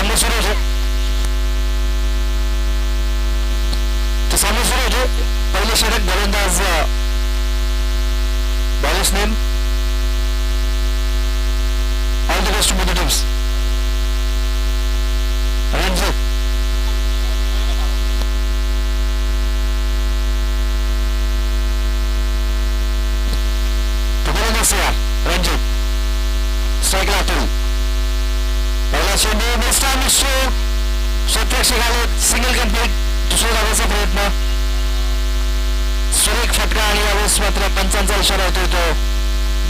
सामने सुरू होतो. तो सामने सुरू होतो. पहिले षटक गोलंदाज bowlers name. All the best to both the teams. Ranjit Ranjit स्ट्राईकला अतुल. पहिला चेंडू बेस्ट टाइम शो. क्षेत्ररक्षक आले. Single complete. दुसऱ्या धावाचा प्रयत्न. सुरेख फटका आणि यावेळेस मात्र पंचांचा इशारा होतो तो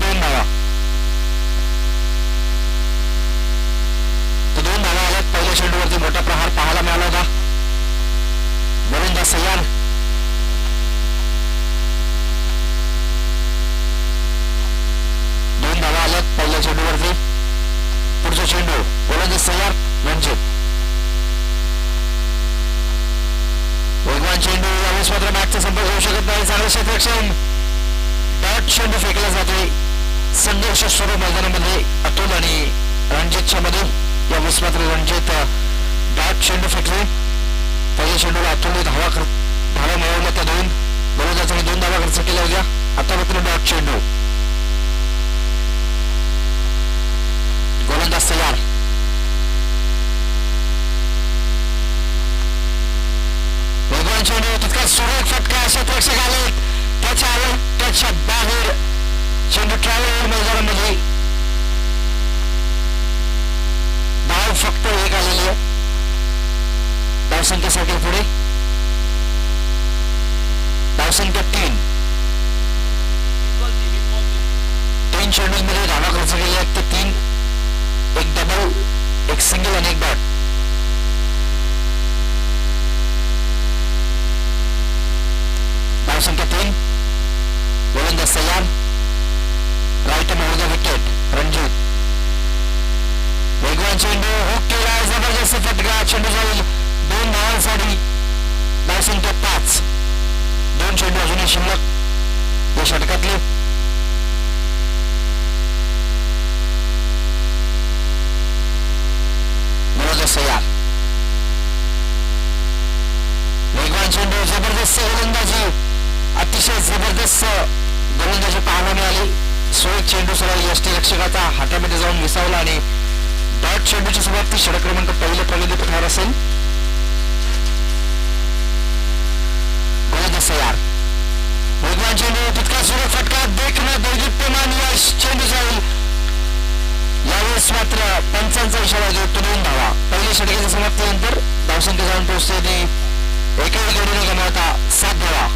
2 धावा. तो 2 धावा आल्यात. पहिल्या चेंडूवरती मोठा प्रहार पाहायला मिळाला होता. गोलंदाज सय्यार. पहिल्या चेंडूवरती. पुढचा चेंडू गोलंदाज सय्यार. रणजित वेगवान चेंडू. यावेळेस मात्र बॅटचा संपर्क होऊ शकत नाही. चांगलं क्षेत्ररक्षण. डॉट चेंडू फेकला जातोय. संघर्ष सुरू मैदानामध्ये अतुल आणि रणजितच्या मध्ये. यावेळेस मात्र रणजित डॉट चेंडू फेकले. पहिल्या चेंडूला अतुलने धावा मिळवल्या. त्या 2 गोलंदाजांनी 2 धावा खर्च केल्या होत्या. आता मात्र डॉट चेंडू. गोलंदाज सय्यार. वेगवान चेंडू. तितका सुरेख फटका. क्षेत्ररक्षक आले. त्याच्या बाहेर चेंडू ट्रॅव्हल मैदानामध्ये. धाव फक्त 1 आलेली आहे. धावसंख्येसाठी पुढे. धावसंख्या 3. 3 चेंडूंमध्ये धावा खर्च केले आहेत. ते 3. एक डबल, एक सिंगल आणि एक डॉट. धावसंख्या 3. गोलंदाज Sayyar. Right mode the wicket. Ranjit वेगवान चेंडू. हुक केला. जबरदस्त फटका. चेंडू जाईल 2 धावांसाठी. धावसंख्या 5. 2 चेंडू अजूनही शिल्लक या षटकातले. सय्यार. वेगवान चेंडू. जबरदस्त गोलंदाजी. अतिशय जबरदस्त गोलंदाजी पाहायला मिळाली. सुरेख चेंडू सरळ यष्टीरक्षकाचा हातामध्ये जाऊन विसावला आणि डॉट चेंडूची सुरुवात ती षटक क्रमांक 1 प्रगती पथावर असेल. गोलंदाज सय्यार. वेगवान चेंडू. तितका सुरेख फटका. देखणं दैदिप्यमान यश. चेंडू जाईल. यावेळेस मात्र पंचांचा इशारा देतो. 2 धावा. पहिल्या षटकाच्या समाप्तीनंतर धावसंख्या जाऊन पोहोचते ती एकही गडी न गमावता 7 धावा.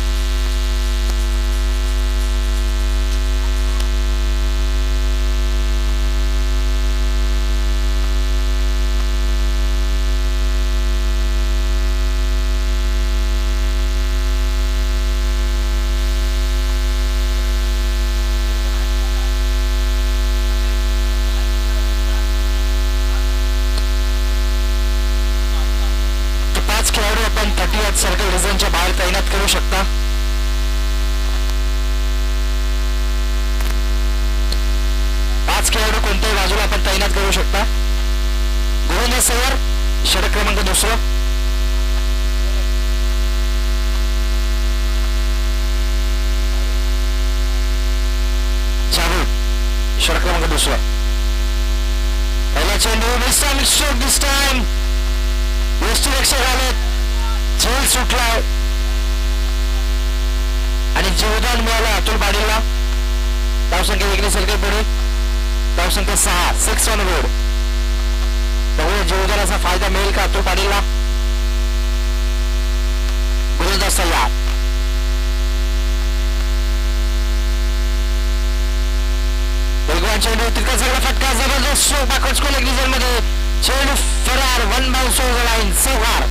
आपण 30th सर्कल रिजनच्या बाहेर तैनात करू शकता. पाच खेळाडू कोणत्याही बाजूला आपण तैनात करू शकता. गोलंदाज सय्यार. षटक क्रमांक 2. जावेद. षटक क्रमांक 2. पहिला चेंडू. दिस टाइम यष्टीरक्षक आले. झेल सुटलाय आणि जीवदान मिळालं अतुल पाटीलला. धावसंख्या 1 सर्कल पुढे. धावसंख्या 6 ऑन बोर्ड. त्यामुळे जीवदानाचा फायदा मिळेल का अतुल पाटीलला. गोलंदाज सय्यार. वेगवान चेंडू. तितका चांगला फटका. जबरदस्त बॅकवर्ड स्कोर रिजन मध्ये. चेंडू फरार. 1 बाउन्स ओव्हर लाईन. चौकार.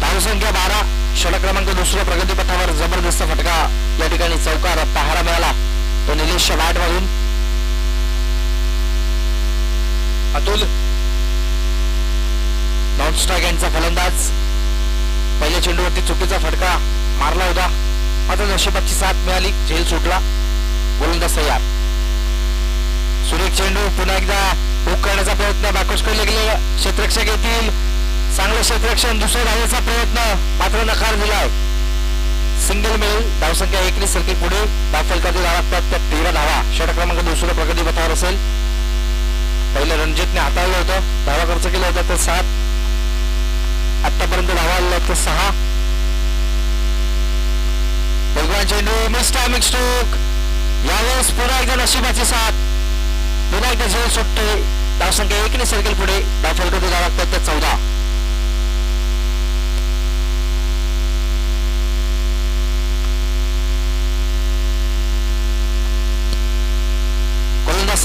धावसंख्या 12. षटक क्रमांक 2 प्रगतीपथावर जबरदस्त फटका या ठिकाणी चौकार पाहायला मिळाला. तो निलेशच्या बॅट मधून. अतुल नॉन स्ट्राईक यांचा फलंदाज. पहिल्या चेंडूवरती चुकीचा फटका. मारला होता, मात्र नशिबाची साथ मिळाली, झेल सुटला. गोलंदाज तयार. सुरेख चेंडू पुन्हा एकदा हुक करण्याचा प्रयत्न, बॅकवर्ड्सकडे गेले, क्षेत्ररक्षक येतील, चांगलं क्षेत्ररक्षण, दुसऱ्या धावेचा प्रयत्न, मात्र नकार दिलाय. सिंगल मिळेल. धावसंख्या 1 सर्किट पुढे. धावफलकातील धावा त्या 13 धावा. षटक क्रमांक 2 प्रगती पथावर असेल. पहिलं रणजितने हाताळलं होतं, धावा खर्च केला होता तर 7, आतापर्यंत धावा आलेल्या तर 6. भगवान चेंडू मिस टायमिंग स्ट्रोक. यावेळेस पुन्हा एकदा नशिबाची साथ, पुन्हा एकदा झेल सुटते. धावसंख्या 1 सर्कल पुढे. धावफलकातील धावा त्या 14.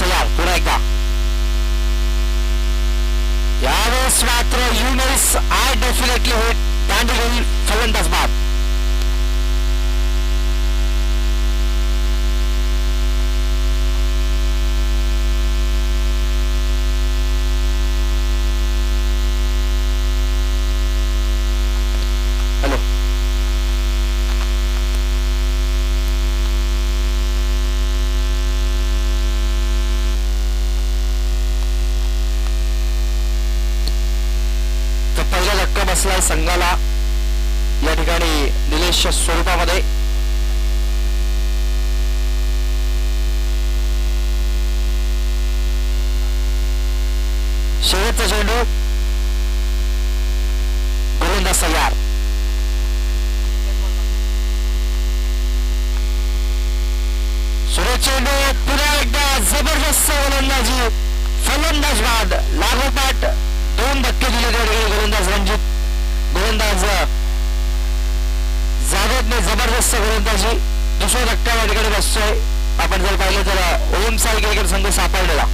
तयार. पुन्हा एकदा यावेळेस मात्र you miss, I definitely hit. दांडी होईल. फलंदाज बाद. हॅलो, बसलाय संघाला या ठिकाणी निलेश स्वरूपामध्ये. शेवटचा चेंडू. गोलंदाज तयार. सुरेख चेंडू पुन्हा एकदा जबरदस्त गोलंदाजी. फलंदाज बाद. लागोपाठ 2 धक्के दिले त्या ठिकाणी गोलंदाज रणजित. गोलंदाज जावेदने जबरदस्त गोलंदाजी. दुसरा धक्का या ठिकाणी बसतोय. आपण जर पाहिलं तर ओमसाई क्रिकेट संघ सापडलेला.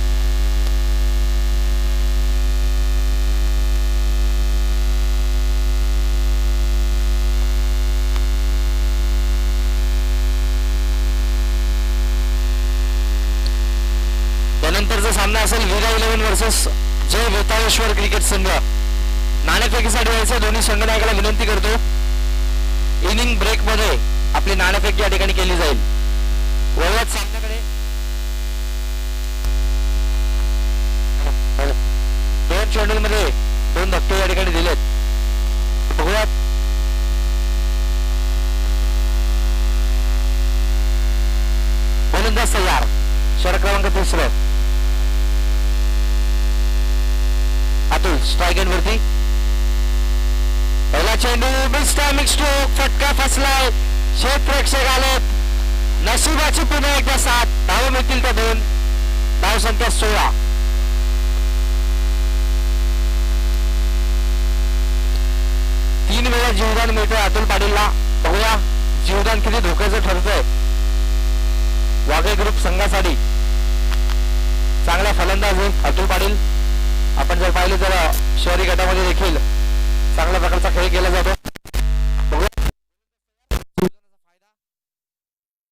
त्यानंतरचा सामना असेल वीरा 11 वर्सेस जय वेताळेश्वर क्रिकेट संघ. नाणेफेकीसाठी व्हायचं. दोन्ही संघनायकाला विनंती करतो, इनिंग ब्रेक मध्ये आपली नाणेफेक या ठिकाणी केली जाईल. वळवत सामन्याकडे 2 चेंडूंमध्ये 2 धक्के या ठिकाणी दिलेत. बघूयात. गोलंदाज तयार. षटक क्रमांक 3. अतुल स्ट्राइक एंड वरती. पहिला चेंडू मिस टायमिंग स्ट्रोक. फटका फसलाय. क्षेत्ररक्षक आलेत. नशिबाची पुन्हा एकदा साथ. धावा मिळतील त्या 2. धावसंख्या 16. तीन वेळा जीवदान मिळतंय अतुल पाटीलला. बघूया जीवदान किती धोक्याचं ठरतंय. वाघे ग्रुप संघासाठी चांगला फलंदाज आहे अतुल पाटील. आपण जर पाहिलं तर शहरी गटामध्ये देखील चांगल्या प्रकारचा खेळ केला जातो. फायदा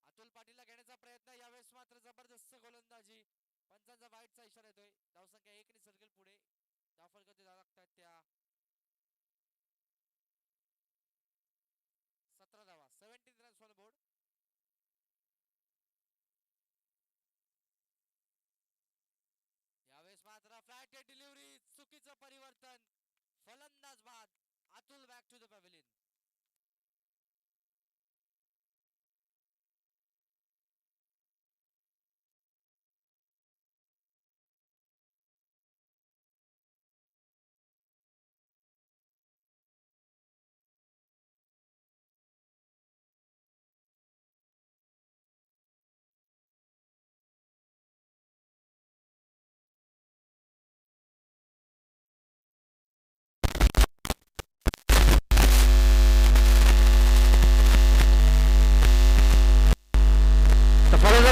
अतुल पाटीलला घेण्याचा प्रयत्न. यावेळेस मात्र जबरदस्त गोलंदाजी. पंचांचा वाईटचा इशारा येतोय. धावसंख्या 1 सर्कल पुढे. धावफलकातील धावा लागतात त्या 17 धावा. 17 रन्स ऑन बोर्ड. यावेळेस मात्र फ्लॅट डिलिव्हरी. चुकीचं परिवर्तन. फलंदाज बाद. Atul back to the pavilion.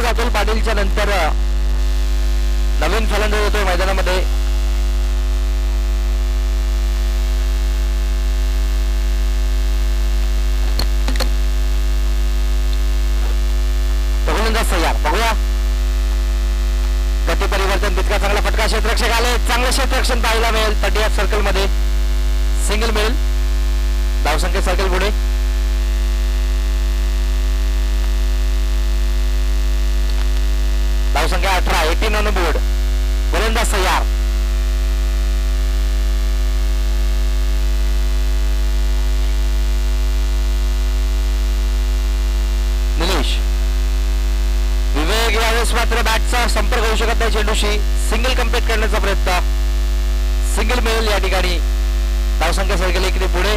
Atul पाटीलच्या नंतर नवीन फलंदाज होतोय मैदानामध्ये. गोलंदाज तयार. बघूया गती परिवर्तन. तितका चांगला फटका. क्षेत्ररक्षक आले. चांगलं क्षेत्ररक्षण पाहायला मिळेल. 30 सर्कल मध्ये सिंगल मिळेल. धावसंख्या सर्कल पुढे. धावसंख्या 18, 18 ऑन बोर्ड. गोलंदाज तयार. निलेश. विवेक यावेळेस मात्र बॅटचा संपर्क होऊ शकत नाही चेंडूशी. सिंगल कंप्लीट करण्याचा प्रयत्न. सिंगल मिळेल या ठिकाणी. धावसंख्या सरकेल इकडे पुढे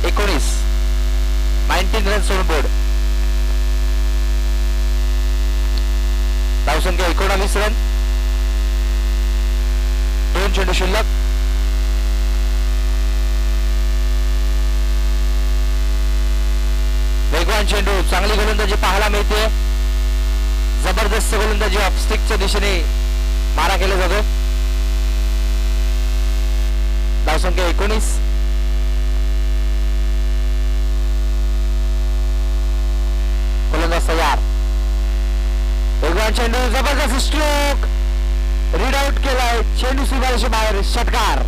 19, 19 रन्स ऑन बोर्ड. धावसंख्या 19 रन. 2 चेंडू शिल्लक. वेगवान चेंडू. चांगली गोलंदाजी पाहायला मिळते. जबरदस्त गोलंदाजी ऑफस्टिकच्या दिशेने मारा केला जातो. धावसंख्या 19. गोलंदाज तयार. वेगवान चेंडू. जबरदस्त स्ट्रोक. रीड आउट केलाय. चेंडू सीमारेषे बाहेर. षटकार.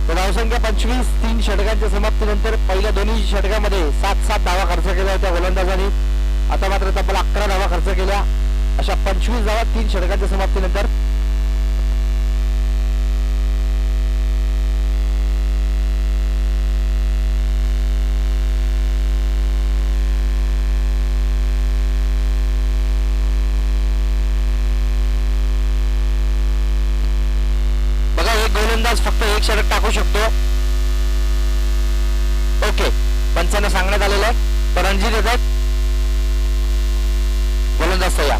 धावसंख्या 25. 3 षटकांच्या समाप्तीनंतर पहिल्या दोन्ही षटकामध्ये 7-7 धावा खर्च केल्या होत्या गोलंदाजांनी. आता मात्र तब्बल 11 धावा खर्च केल्या. अशा 25 धावा 3 षटकांच्या समाप्तीनंतर. बघा, एक गोलंदाज फक्त एक षटक टाकू शकतो. ओके, पंचांना सांगण्यात आलेलं आहे. तर रणजित येत आहेत. गोलंदाज तयार.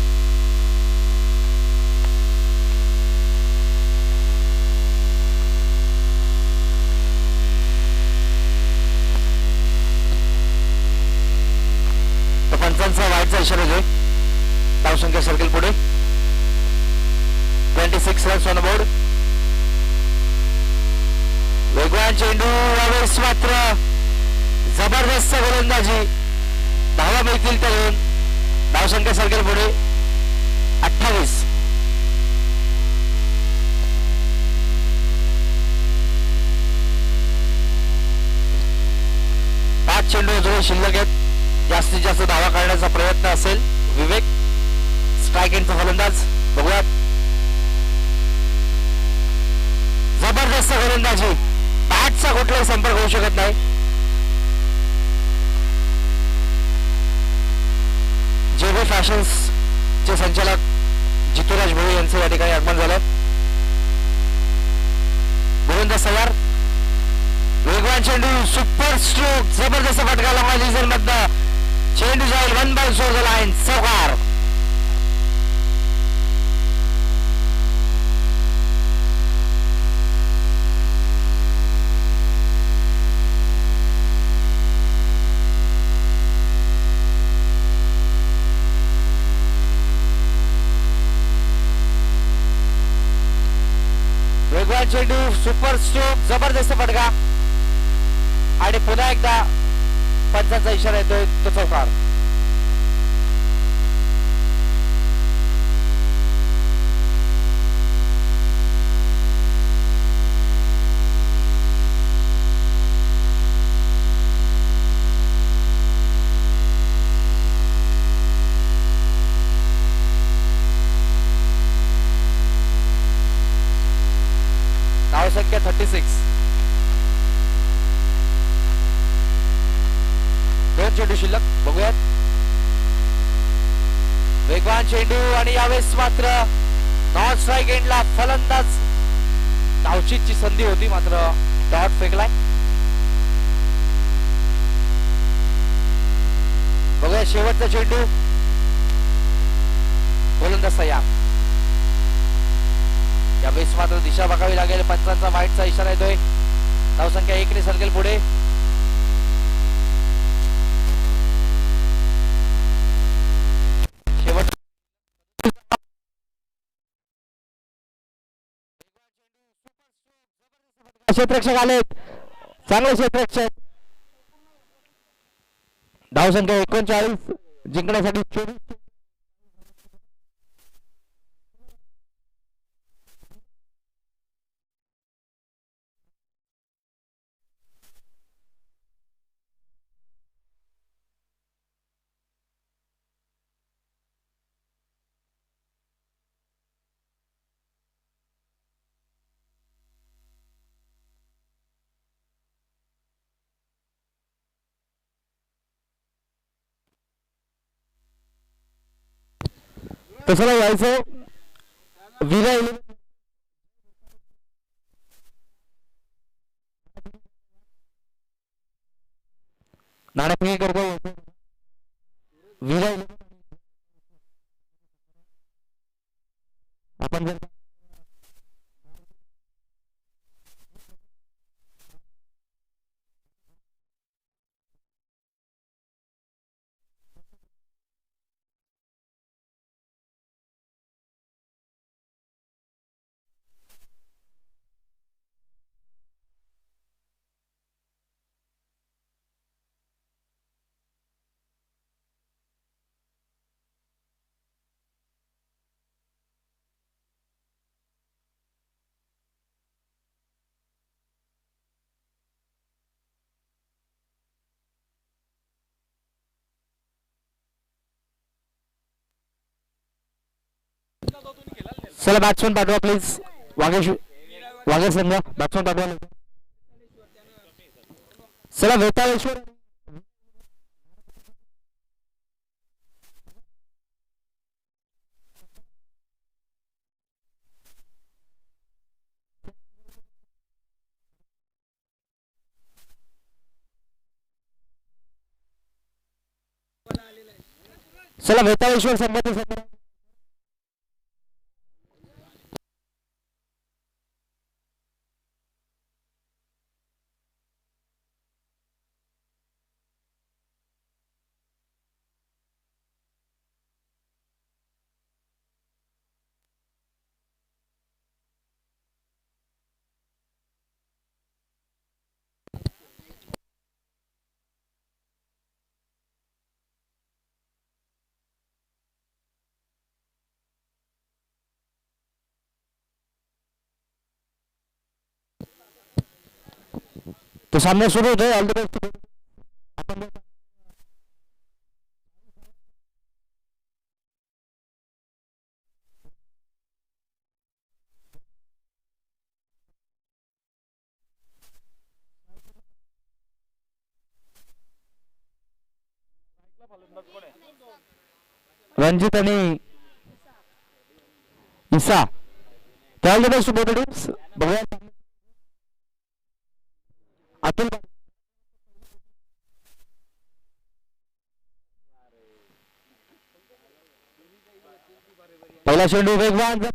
पंचांचा वाईटचा इशारा घेऊ. धावसंख्या सर्कल पुढे 26 रन्स ऑन बोर्ड. वेगवान चेंडू. यावेळेस मात्र जबरदस्त गोलंदाजी. धावा मिळतील तर. धावसंख्या सर्कल पुढे 28. पाच चेंडू अजून शिल्लक आहेत. जास्तीत जास्त धावा करण्याचा प्रयत्न असेल. विवेक स्ट्राइक एंडचा फलंदाज. बघूयात. जबरदस्त गोलंदाजी. बॅटचा कुठलाही संपर्क होऊ शकत नाही. जेबी फॅशन्स चे संचालक जितूराज भोई यांचं या ठिकाणी आगमन झालं. गोलंदाज तयार. वेगवान चेंडू. Super stroke. जबरदस्त फटका लंबा डिझेल मधनं. चेंडू जाईल 1 बॉल सोड द लाईन. चौकार. वेगवान चेंडू. Super stroke. जबरदस्त फटका. आणि पुन्हा एकदा पंचांचा इशारा येतोय तो चौकार. धावसंख्या 36. 2 चेंडू शिल्लक. बघूयात. वेगवान चेंडू. आणि यावेळेस मात्र नॉन स्ट्राइक एंडला फलंदाज. धावचीची संधी होती मात्र डॉट फेकलाय. बघूया शेवटचा चेंडू. गोलंदाज तयार. यावेळेस मात्र दिशा बघावी लागेल. पंचांचा वाईटचा इशारा येतोय. धावसंख्या 1 ने सरकेल पुढे. शेवट. क्षेत्ररक्षक आलेत. चांगले क्षेत्ररक्षक. धावसंख्या 39. जिंकण्यासाठी 24. तसं यायचं विरा नाणेफेकी करतो विरा आपण जर चला बॅट्समन पाठवा प्लीज वागेश वागेश संघ बॅट्समन पाठवा चला वेताळेश्वर चला वेताळेश्वर संबंध तो सामना सुरू होतोय ऑल द बेस्ट आपण रणजित आणि Isa all the best both teams बघूया अतुल पहिला चेंडू वेगवान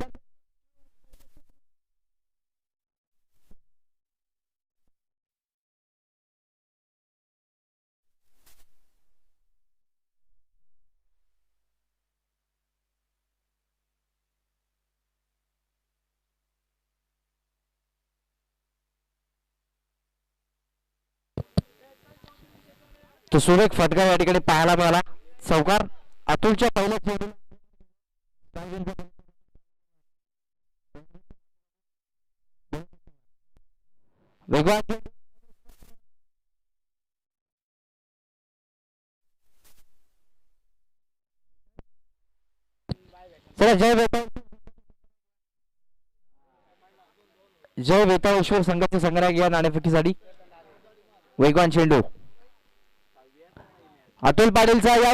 तो सुरेख फटका या ठिकाणी पाहायला मिळाला चौकार अतुलच्या पहिल्या चेंडू वेगवान चला जय वेताळेश्वर संघाचे संग्राहक या नाणेफेकीसाठी वेगवान चेंडू अतुल पाटीलचा या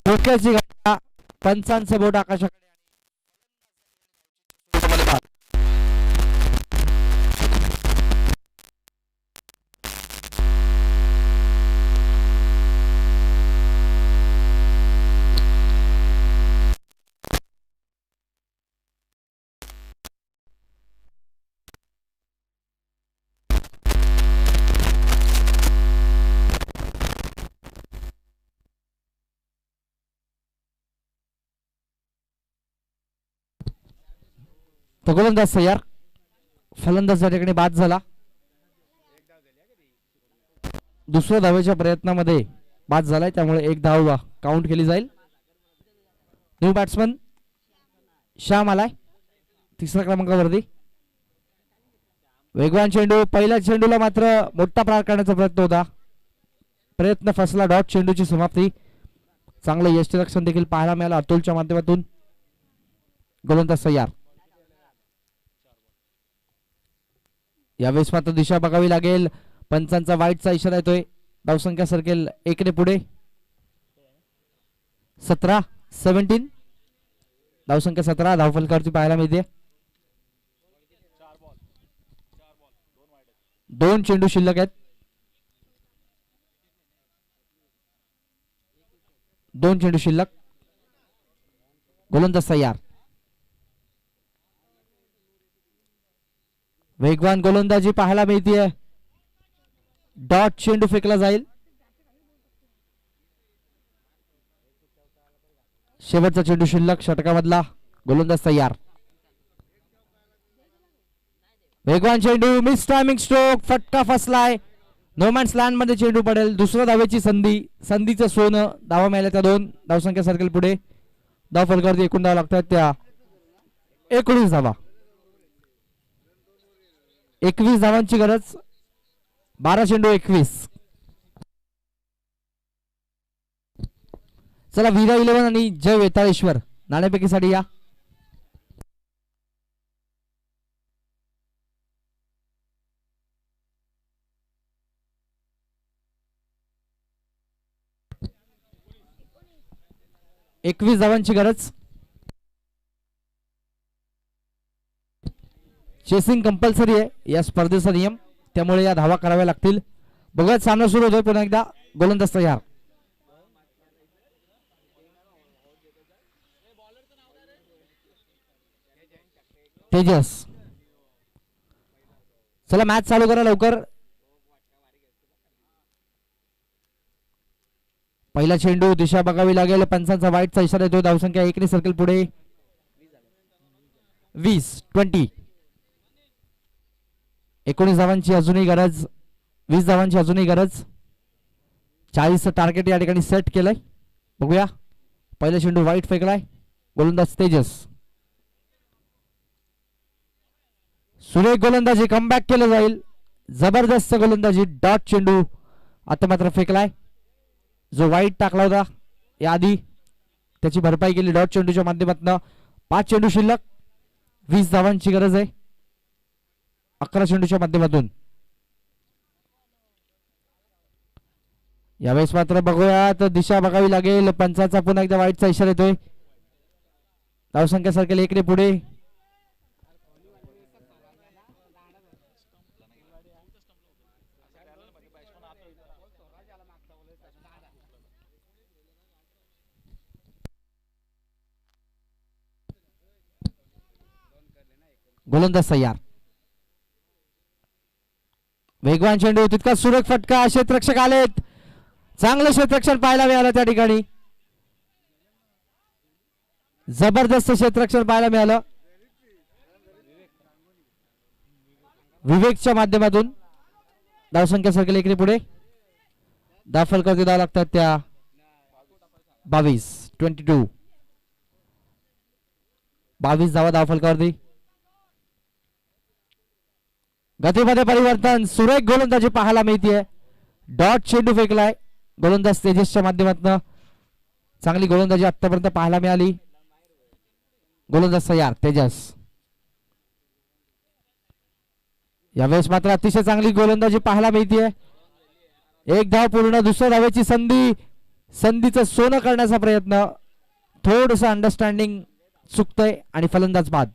डोक्याची घटना पंचांचं बोट आकाशाकडे तो गोलंदाज तयार. फलंदाज या ठिकाणी बाद झाला. दुसऱ्या धावेच्या प्रयत्नामध्ये बाद झालाय त्यामुळे एक धाव काउंट केली जाईल. न्यू बॅट्समन श्याम आलाय तिसऱ्या क्रमांकावरती. वेगवान चेंडू. पहिल्या चेंडूला मात्र मोठा प्रहार करण्याचा प्रयत्न होता. प्रयत्न फसला. डॉट चेंडूची समाप्ती. चांगलं यष्टिरक्षण देखील पाहायला मिळालं अतुलच्या माध्यमातून. गोलंदाज तयार. यावेळेस मात्र दिशा बघावी लागेल. पंचांचा वाईटचा इशारा येतोय. धावसंख्या सरकेल 1 ने पुढे. 17 धावसंख्या 17 धावफलकावरती पाहायला मिळते. 2 चेंडू शिल्लक आहेत. 2 चेंडू शिल्लक. गोलंदाज तयार. वेगवान गोलंदाजी पाहायला मिळतीये. डॉट चेंडू फेकला जाईल. शेवटचा चेंडू शिल्लक षटकामधला. गोलंदाज तयार. वेगवान चेंडू. Miss timing stroke. फटका फसलाय. नोमॅन्स लँड मध्ये चेंडू पडेल. दुसऱ्या धावेची संधी. संधीचं सोनं. धावा मिळाल्या त्या 2. धावसंख्या सर्कल पुढे. धाव फलकावरती एकूण धावा लागतात त्या 19 धावा. 21 धावांची गरज. 12 चेंडू 21. चला वीरा 11 आणि जय वेताळेश्वर नाणेफेकीसाठी या. एकवीस धावांची गरज. चेसिंग कंपल्सरी आहे या स्पर्धेचा नियम त्यामुळे या धावा कराव्या लागतील. बघत सामना सुरू होतोय पुन्हा एकदा. गोलंदाज तयार. तेजस. चला मॅच चालू करा लवकर. पहिला चेंडू. दिशा बघावी लागेल. पंचांचा वाईटचा इशारा येतो. धावसंख्या 1 ने सर्कल पुढे. 20 19 धावांची अजूनही गरज. 20 धावांची अजूनही गरज. 40 टार्गेट या ठिकाणी सेट केलंय. बघूया. पहिला चेंडू वाईट फेकलाय. गोलंदाज तेजस. सुरेख गोलंदाजी. कमबॅक केलं जाईल. जबरदस्त गोलंदाजी. डॉट चेंडू आता मात्र फेकलाय. जो वाईट टाकला होता याआधी त्याची भरपाई केली डॉट चेंडूच्या माध्यमातून. 5 चेंडू शिल्लक. 20 धावांची गरज आहे. 11 चेंडूच्या माध्यमातून. यावेळेस मात्र बघूया तर दिशा बघावी लागेल. पंचाचा पुन्हा एकदा वाईटचा इशारा येतोय. धावसंख्या सारखेल 1 ने पुढे. गोलंदाज तयार. वेगवान चेंडू. तितका सुरेख फटका. क्षेत्ररक्षक आलेत. चांगलं क्षेत्ररक्षण पाहायला मिळालं त्या ठिकाणी. जबरदस्त क्षेत्ररक्षण पाहायला मिळालं विवेकच्या माध्यमातून. धावसंख्या सर्कल 1 ने पुढे. दाफल करते धाव लागतात त्या 22 धावा धावफलकावरती. गतीमध्ये परिवर्तन. सुरेख गोलंदाजी पाहायला मिळतीये. डॉट चेंडू फेकलाय. गोलंदाज तेजसच्या माध्यमातून. चांगली गोलंदाजी आतापर्यंत पाहायला मिळाली. गोलंदाज तयार. तेजस. यावेळेस मात्र अतिशय चांगली गोलंदाजी पाहायला मिळतीये. एक धाव पूर्ण. दुसऱ्या धावेची संधी. संधीचं सोनं करण्याचा प्रयत्न, थोडस अंडरस्टँडिंग चुकतंय आणि फलंदाज बाद.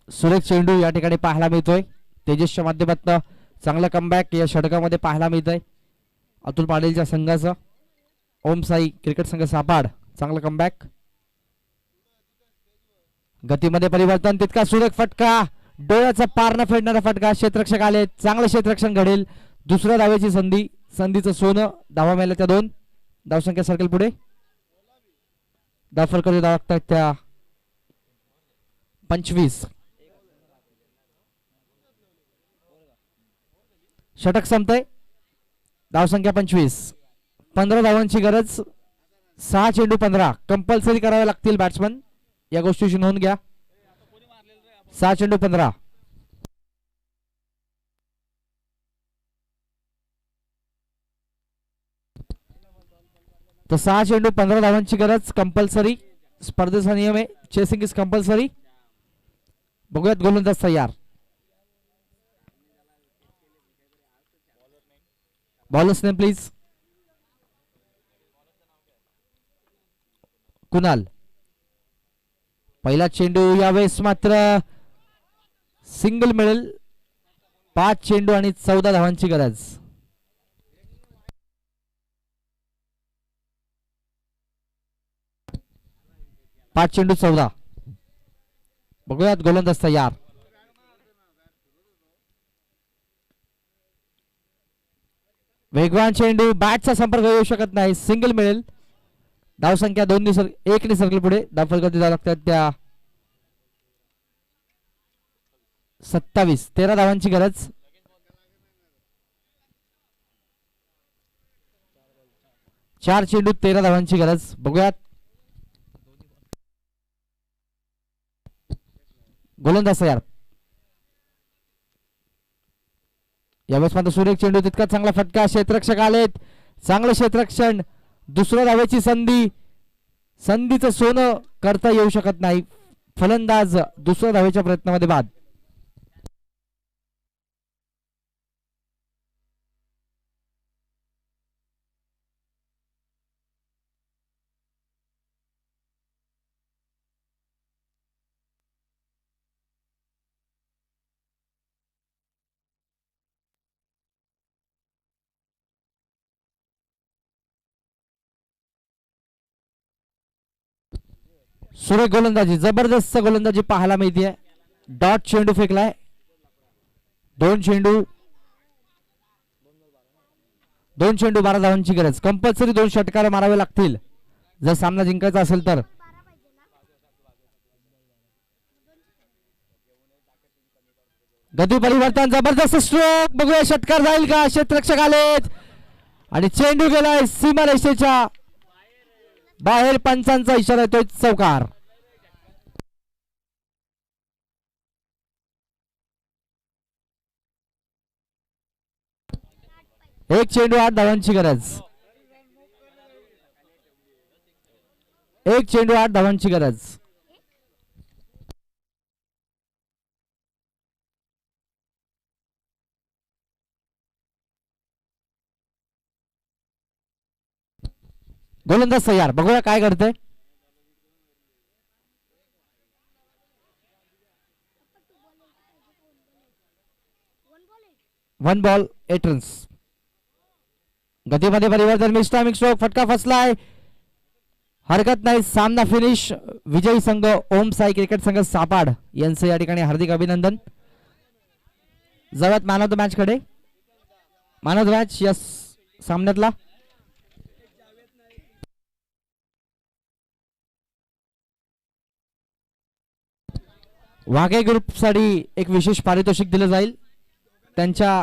सुरेख चेंडू या ठिकाणी पाहायला मिळतोय. तेजसच्या माध्यमातून चांगला कमबॅक या षटकामध्ये पाहायला मिळतंय अतुल पाटीलच्या संघाचं. ओम साई क्रिकेट संघ सापाड चांगला कमबॅक. गतीमध्ये परिवर्तन, तितका सुरेख फटका, डोळ्याचा पार न फेडणारा फटका. क्षेत्ररक्षक आले, चांगलं क्षेत्ररक्षण घडेल. दुसऱ्या धावेची संधी, संधीचं सोनं. धावा मिळाल्या त्या 2. धावसंख्या सर्कल पुढे. धावफल करू लागतात त्या 25. षटक संपतंय. धावसंख्या 25. 15 धावांची गरज. 6 चेंडू 15 कंपल्सरी करावे लागतील बॅट्समन, या गोष्टीची नोंद घ्या. 6 चेंडू 15. तर 6 चेंडू 15 धावांची गरज कंपल्सरी. स्पर्धेचा नियम आहे, चेसिंग इज कंपल्सरी. बघूयात गोलंदाज तयार. Bowlers name please. कुणाल. पहिला चेंडू यावेळेस मात्र सिंगल मिळेल. 5 चेंडू आणि 14 धावांची गरज. पाच चेंडू 14. बघूयात गोलंदाज तयार. वेगवान चेंडू, बॅटचा संपर्क येऊ शकत नाही, सिंगल मिळेल. धावसंख्या 1 ने सर्कल पुढे. धावफल कधी जावं लागतात त्या 27. 13 धावांची गरज. चार चेंडू 13 धावांची गरज. बघूयात गोलंदाज तयार. यावेळेस मात्र सुरेख चेंडू, तितका चांगला फटका. क्षेत्ररक्षक आलेत, चांगलं क्षेत्ररक्षण. दुसऱ्या धावेची संधी, संधीचं सोनं करता येऊ शकत नाही. फलंदाज दुसऱ्या धावेच्या प्रयत्नामध्ये बाद. सुरेख गोलंदाजी, जबरदस्त गोलंदाजी पाहायला मिळते. डॉट चेंडू फेकलाय. 2 चेंडू 12 धावांची गरज. कंपल्सरी 2 षटकार मारावे लागतील जर सामना जिंकायचा असेल तर. गती परिवर्तन, जबरदस्त स्ट्रोक. बघूया षटकार जाईल का. क्षेत्ररक्षक आलेत आणि चेंडू गेलाय सीमारेषेच्या बाहेर. पंचांचा इशारा येतोय चौकार. एक चेंडू 8 धावांची गरज. 1 चेंडू 8 धावांची गरज. गोलंदाज तयार. बघूया काय करते. One ball 8 runs. गतीमध्ये परिवर्तन, मिस टायमिंग स्ट्रोक. फटका फसलाय, हरकत नाही. सामना फिनिश. विजयी संघ ओम साई क्रिकेट संघ सापाड यांचे या ठिकाणी हार्दिक अभिनंदन. जवळ मॅन ऑफ द मॅच कडे. मॅन ऑफ द मॅच या सामन्यातला वाघे ग्रुपसाठी एक विशेष पारितोषिक दिलं जाईल त्यांच्या